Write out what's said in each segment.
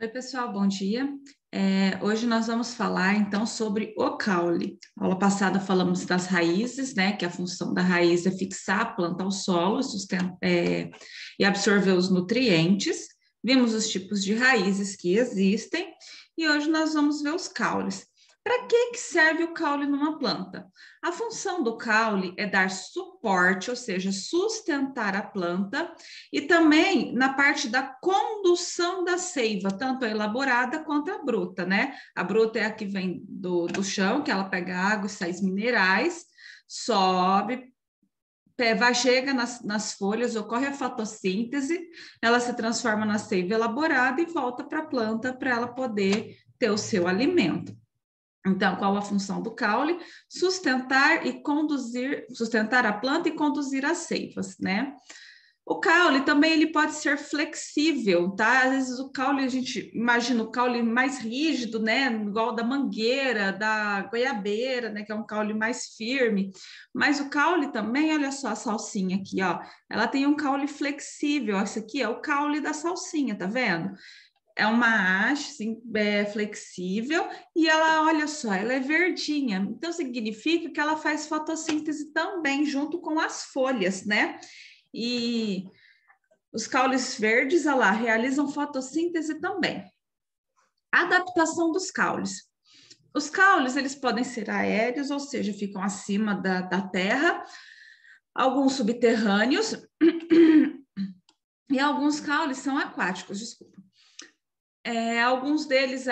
Oi, pessoal, bom dia. Hoje nós vamos falar, então, sobre o caule. Na aula passada falamos das raízes, né, que a função da raiz é fixar a planta ao solo e absorver os nutrientes. Vimos os tipos de raízes que existem e hoje nós vamos ver os caules. Para que serve o caule numa planta? A função do caule é dar suporte, ou seja, sustentar a planta, e também na parte da condução da seiva, tanto a elaborada quanto a bruta, né? A bruta é a que vem do chão, que ela pega água e sais minerais, sobe, chega nas folhas, ocorre a fotossíntese, ela se transforma na seiva elaborada e volta para a planta para ela poder ter o seu alimento. Então, qual a função do caule? Sustentar a planta e conduzir as seivas, né? O caule também ele pode ser flexível, tá? Às vezes o caule, a gente imagina o caule mais rígido, né? Igual da mangueira, da goiabeira, né? Que é um caule mais firme. Mas o caule também, olha só a salsinha aqui, ó. Ela tem um caule flexível. Esse aqui é o caule da salsinha, tá vendo? É uma haste assim, flexível e ela, olha só, ela é verdinha. Então, significa que ela faz fotossíntese também junto com as folhas, né? E os caules verdes, olha lá, realizam fotossíntese também. Adaptação dos caules. Os caules, eles podem ser aéreos, ou seja, ficam acima da terra, alguns subterrâneos, e alguns caules são aquáticos, desculpa. Alguns deles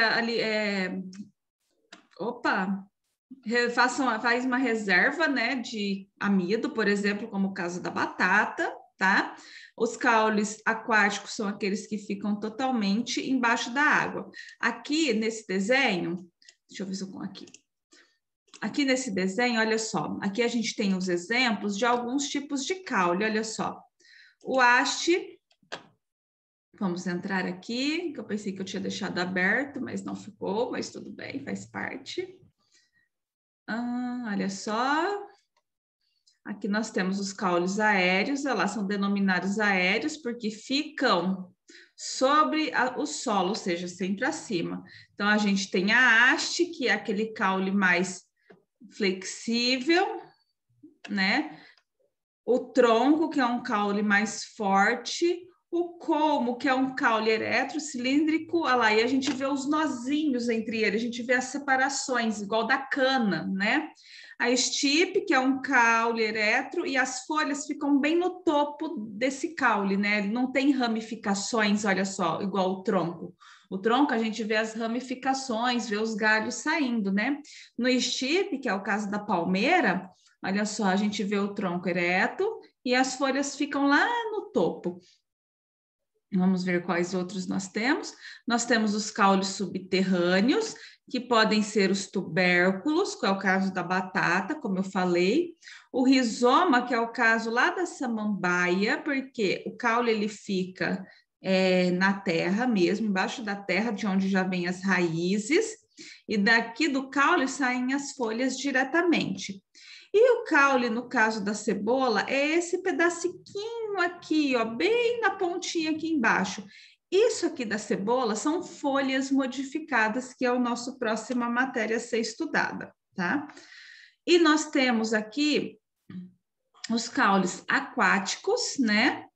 faz uma reserva, né, de amido, por exemplo, como o caso da batata, tá? Os caules aquáticos são aqueles que ficam totalmente embaixo da água. Aqui nesse desenho, deixa eu ver se eu aqui. Aqui nesse desenho, olha só, aqui a gente tem os exemplos de alguns tipos de caule, olha só. O haste. Vamos entrar aqui, que eu pensei que eu tinha deixado aberto, mas não ficou, mas tudo bem, faz parte. Olha só. Aqui nós temos os caules aéreos, lá são denominados aéreos porque ficam sobre o solo, ou seja, sempre acima. Então, a gente tem a haste, que é aquele caule mais flexível, né? O tronco, que é um caule mais forte, o colmo, que é um caule eretrocilíndrico, olha lá, e a gente vê os nozinhos entre eles, a gente vê as separações, igual da cana, né? A estipe, que é um caule eretro, e as folhas ficam bem no topo desse caule, né? Ele não tem ramificações, olha só, igual o tronco. O tronco, a gente vê as ramificações, vê os galhos saindo, né? No estipe, que é o caso da palmeira, olha só, a gente vê o tronco ereto e as folhas ficam lá no topo. Vamos ver quais outros nós temos. Nós temos os caules subterrâneos, que podem ser os tubérculos, que é o caso da batata, como eu falei. O rizoma, que é o caso lá da samambaia, porque o caule ele fica na terra mesmo, embaixo da terra, de onde já vem as raízes. E daqui do caule saem as folhas diretamente. E o caule, no caso da cebola, é esse pedacinho aqui, ó, bem na pontinha aqui embaixo. Isso aqui da cebola são folhas modificadas, que é a nossa próxima matéria a ser estudada, tá? E nós temos aqui os caules aquáticos, né?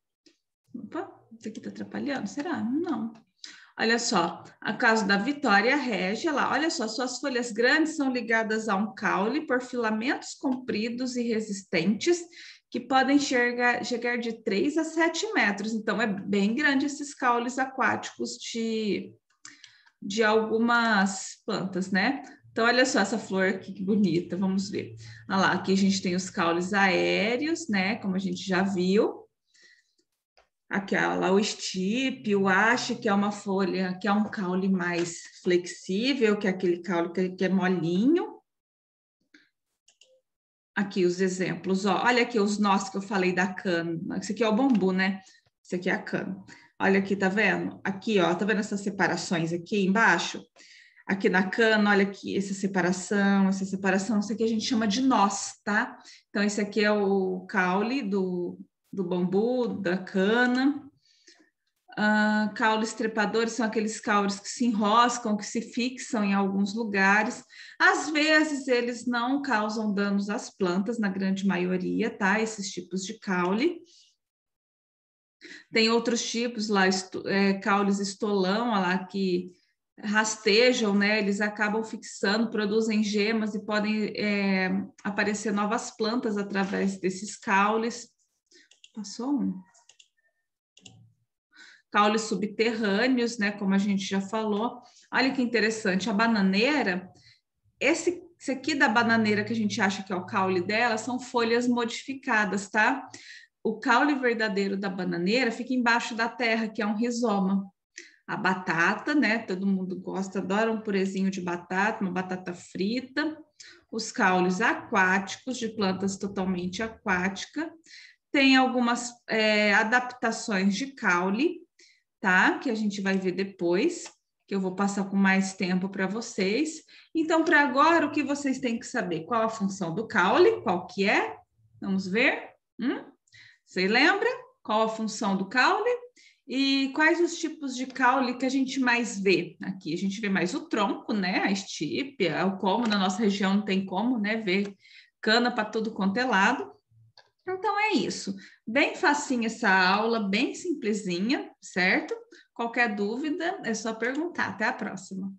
Opa, isso aqui tá atrapalhando? Será? Não. Olha só, a caso da Vitória régia, lá, olha só, suas folhas grandes são ligadas a um caule por filamentos compridos e resistentes que podem chegar de 3 a 7 metros. Então, é bem grande esses caules aquáticos de algumas plantas, né? Então, olha só essa flor aqui, que bonita, vamos ver. Olha lá, aqui a gente tem os caules aéreos, né? Como a gente já viu. Aquela, o estipe, o haste, que é uma folha, que é um caule mais flexível, que é aquele caule que é molinho. Aqui os exemplos, ó. Olha aqui os nós que eu falei da cana. Esse aqui é o bambu, né? Esse aqui é a cana. Olha aqui, tá vendo? Aqui, ó, tá vendo essas separações aqui embaixo? Aqui na cana, olha aqui, essa separação, isso aqui a gente chama de nós, tá? Então, esse aqui é o caule do bambu, da cana. Caules trepadores são aqueles caules que se enroscam, que se fixam em alguns lugares. Às vezes, eles não causam danos às plantas, na grande maioria, tá? Esses tipos de caule. Tem outros tipos lá, caules estolão, lá, que rastejam, né? Eles acabam fixando, produzem gemas e podem aparecer novas plantas através desses caules. Passou um. Caules subterrâneos, né? Como a gente já falou. Olha que interessante, a bananeira, esse aqui da bananeira que a gente acha que é o caule dela, são folhas modificadas, tá? O caule verdadeiro da bananeira fica embaixo da terra, que é um rizoma. A batata, né? Todo mundo gosta, adora um purezinho de batata, uma batata frita. Os caules aquáticos, de plantas totalmente aquáticas. Tem algumas adaptações de caule, tá? Que a gente vai ver depois, que eu vou passar com mais tempo para vocês. Então, para agora, o que vocês têm que saber? Qual a função do caule? Qual que é? Vamos ver? Você lembra? Qual a função do caule? E quais os tipos de caule que a gente mais vê aqui? A gente vê mais o tronco, né? A estípia, o como, na nossa região não tem como, né? Ver cana para tudo quanto é lado. Então é isso. Bem facinha essa aula, bem simplesinha, certo? Qualquer dúvida é só perguntar. Até a próxima.